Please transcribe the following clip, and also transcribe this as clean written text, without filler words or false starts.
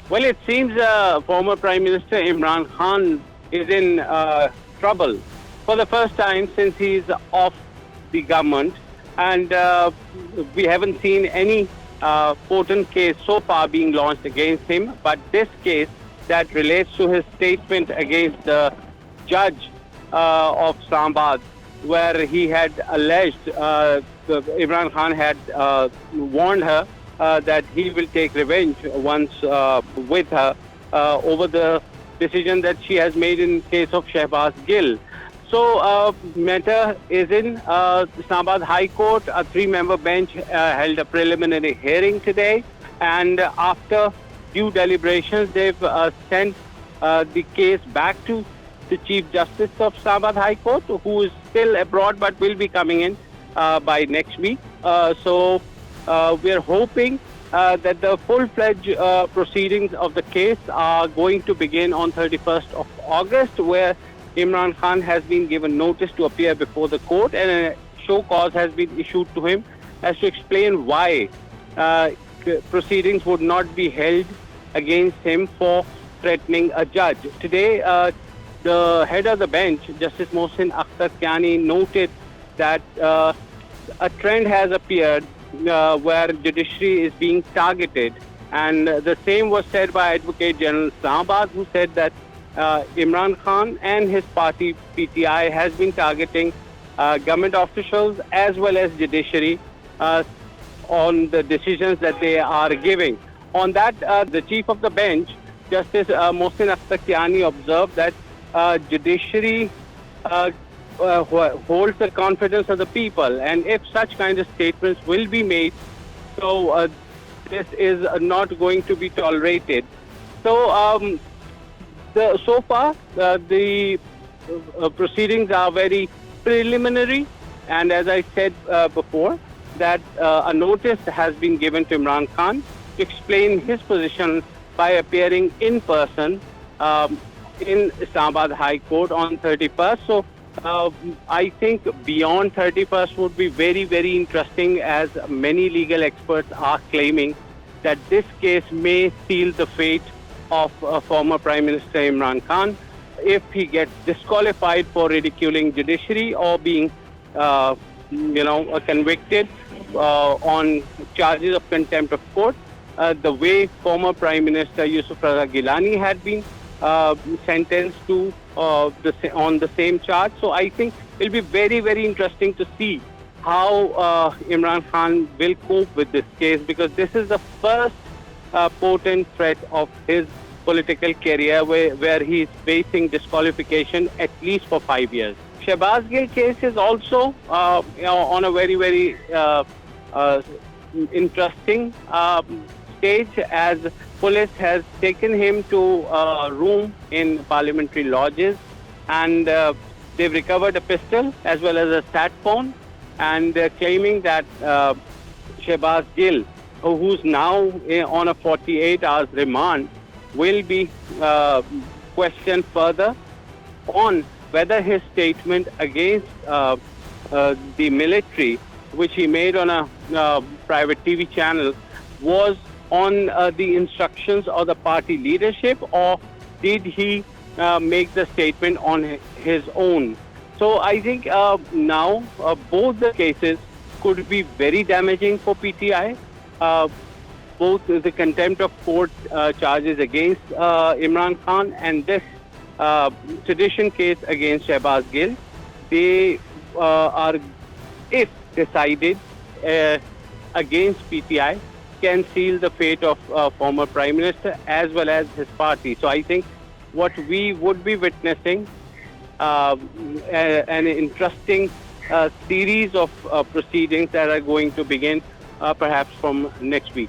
Well, it seems former Prime Minister Imran Khan is in trouble for the first time since he's off the government, and we haven't seen any potent case so far being launched against him. But this case that relates to his statement against the judge of Islamabad, where he had alleged Imran Khan had warned her that he will take revenge once with her over the decision that she has made in case of Shehbaz Gill. So, matter is in Islamabad High Court. A three-member bench held a preliminary hearing today, and after due deliberations, they've sent the case back to the Chief Justice of Islamabad High Court, who is still abroad but will be coming in by next week. So we are hoping that the full-fledged proceedings of the case are going to begin on 31st of August, where Imran Khan has been given notice to appear before the court, and a show cause has been issued to him as to explain why proceedings would not be held against him for threatening a judge. Today, the head of the bench, Justice Mohsin Akhtar Kiani, noted that a trend has appeared where judiciary is being targeted, and the same was said by Advocate General Islamabad, who said that Imran Khan and his party PTI has been targeting government officials as well as judiciary on the decisions that they are giving. On that, the chief of the bench, Justice Mohsin Akhtar Kiani, observed that judiciary holds the confidence of the people, and if such kind of statements will be made, so this is not going to be tolerated. So, so far, the proceedings are very preliminary, and as I said before, that a notice has been given to Imran Khan to explain his position by appearing in person in Islamabad High Court on 31st. So I think beyond 31st would be very, very interesting, as many legal experts are claiming that this case may seal the fate of former Prime Minister Imran Khan if he gets disqualified for ridiculing judiciary or being, convicted on charges of contempt of court, the way former Prime Minister Yusuf Raza Gilani had been sentenced to on the same charge. So I think it will be very, very interesting to see how Imran Khan will cope with this case, because this is the first potent threat of his political career where he is facing disqualification at least for 5 years. Shehbaz Gill case is also on a very, very interesting stage, as police has taken him to a room in parliamentary lodges, and they've recovered a pistol as well as a sat phone, and they're claiming that Shehbaz Gill, who's now on a 48 hours remand, will be questioned further on whether his statement against the military, which he made on a private TV channel, was on the instructions of the party leadership, or did he make the statement on his own. So I think now both the cases could be very damaging for PTI. Both the contempt of court charges against Imran Khan and this sedition case against Shehbaz Gill, they are, if decided against PTI, can seal the fate of former Prime Minister as well as his party. So I think what we would be witnessing an interesting series of proceedings that are going to begin perhaps from next week.